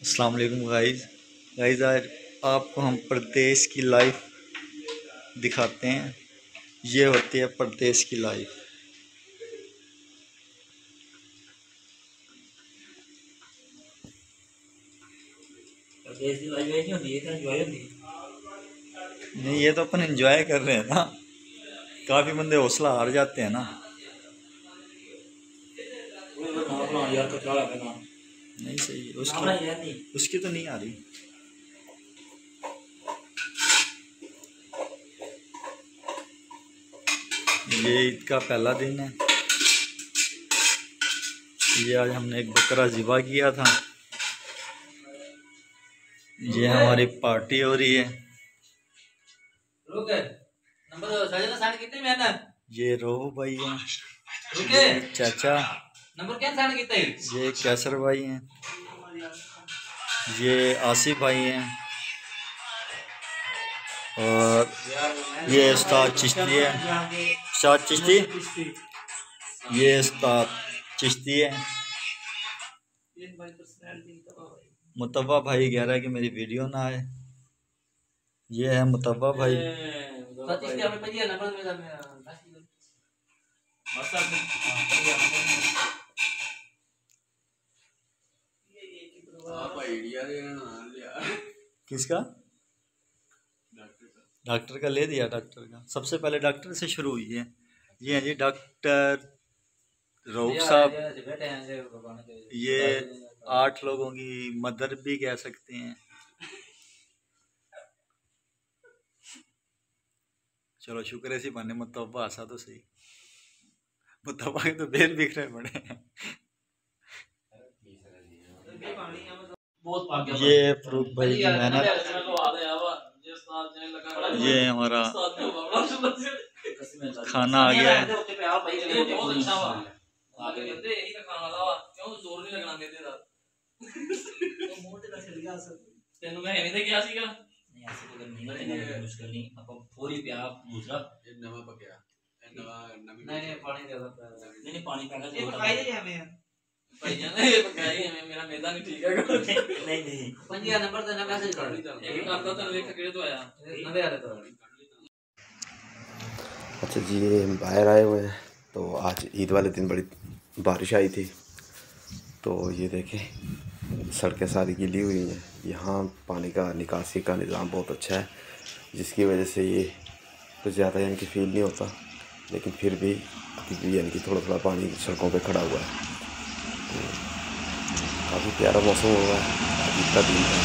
अस्सलाम वालेकुम गाइस आज आपको हम प्रदेश की लाइफ दिखाते हैं। ये होती है प्रदेश की लाइफ। प्रदेश की लाइफ नहीं होती है, एंजॉय होती है। नहीं, ये तो अपन एंजॉय कर रहे हैं ना। काफ़ी बंदे हौसला हार जाते हैं ना। यार कचरा लगा ना। नहीं सही है नहीं उसकी तो नहीं आ रही। ये ईद का पहला दिन है। ये आज हमने एक बकरा ज़िबा किया था। ये हमारी पार्टी हो रही है। ये रोहू भाई हैं, ये चाचा, ये कैसर भाई हैं, ये आसिफ भाई हैं और ये उस्ताद चिश्ती है। उस्ताद चिश्ती, ये उस्ताद चिश्ती है। मुतव्वा भाई कह रहा है कि मेरी वीडियो ना आए। ये है मुतव्वा भाई। किसका? डॉक्टर का ले दिया। डॉक्टर का सबसे पहले डॉक्टर से शुरू हुई है। ये है जी डॉक्टर रऊफ साहब। ये 8 लोगों की मदर भी कह सकते हैं। चलो शुक्र है सी बने मुतव्वा आसा तो सही। मुतव्वा के तो बेर बिखरे पड़े हैं। ये फ्रूट भाई की मेहनत। ये हमारा खाना आ गया है। मेरा मैदा नहीं ठीक है। नहीं पंजिया नंबर तो ना मैसेज कर एक करता तो देख के तो आया नवे आ रहे तो। अच्छा जी, ये बाहर आए हुए हैं। तो आज ईद वाले दिन बड़ी बारिश आई थी। तो ये देखें सड़कें सारी गीली हुई हैं। यहाँ पानी का निकासी का निज़ाम बहुत अच्छा है, जिसकी वजह से ये कुछ ज़्यादा यानी कि फील नहीं होता। लेकिन फिर भी अभी भी यानी कि थोड़ा थोड़ा पानी सड़कों पे खड़ा हुआ है। तो काफ़ी प्यारा मौसम हुआ है। आज ईद का दिन है।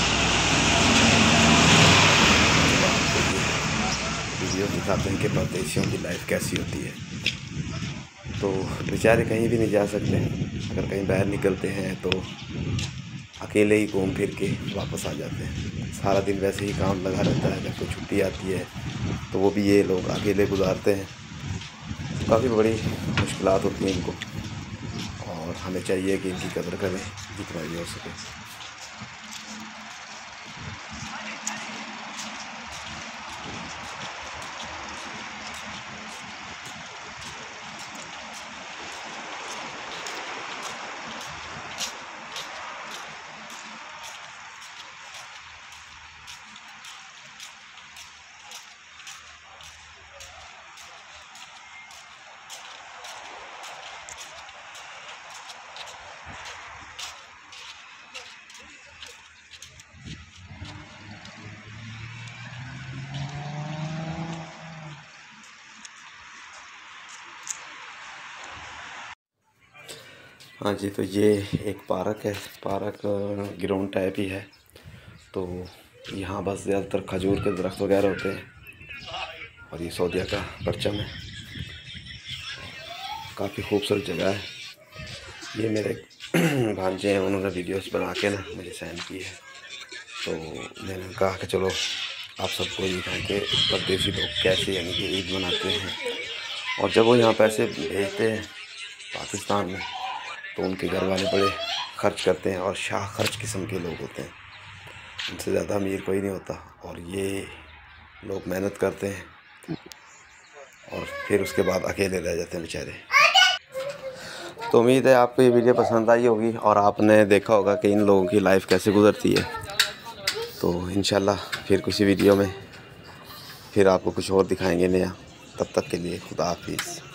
वीडियो दिखाते हैं कि परदेशियों की लाइफ कैसी होती है। तो बेचारे कहीं भी नहीं जा सकते। अगर कहीं बाहर निकलते हैं तो अकेले ही घूम फिर के वापस आ जाते हैं। सारा दिन वैसे ही काम लगा रहता है। जब कोई छुट्टी आती है तो वो भी ये लोग अकेले गुजारते हैं। काफ़ी बड़ी मुश्किलात होती हैं इनको, और हमें चाहिए कि इनकी कदर करें जितना भी हो सके। हाँ जी, तो ये एक पार्क है। पार्क ग्राउंड टाइप ही है। तो यहाँ बस ज़्यादातर खजूर के दरख्त वगैरह होते हैं। और ये सऊदीया का परचम है। काफ़ी खूबसूरत जगह है। ये मेरे भांजे हैं, उन्होंने वीडियोस बना के ना मुझे सेंड की है। तो मैंने कहा कि चलो आप सबको ये कहें कि परदेसी लोग कैसे यानी कि ईद मनाते हैं। और जब वो यहाँ पैसे भेजते हैं पाकिस्तान में तो उनके घर वाले बड़े खर्च करते हैं और शाह खर्च किस्म के लोग होते हैं। उनसे ज़्यादा अमीर कोई नहीं होता। और ये लोग मेहनत करते हैं और फिर उसके बाद अकेले रह जाते हैं बेचारे। तो उम्मीद है आपको ये वीडियो पसंद आई होगी और आपने देखा होगा कि इन लोगों की लाइफ कैसे गुजरती है। तो इंशाल्लाह फिर किसी वीडियो में फिर आपको कुछ और दिखाएंगे नया। तब तक के लिए खुदा हाफिज़।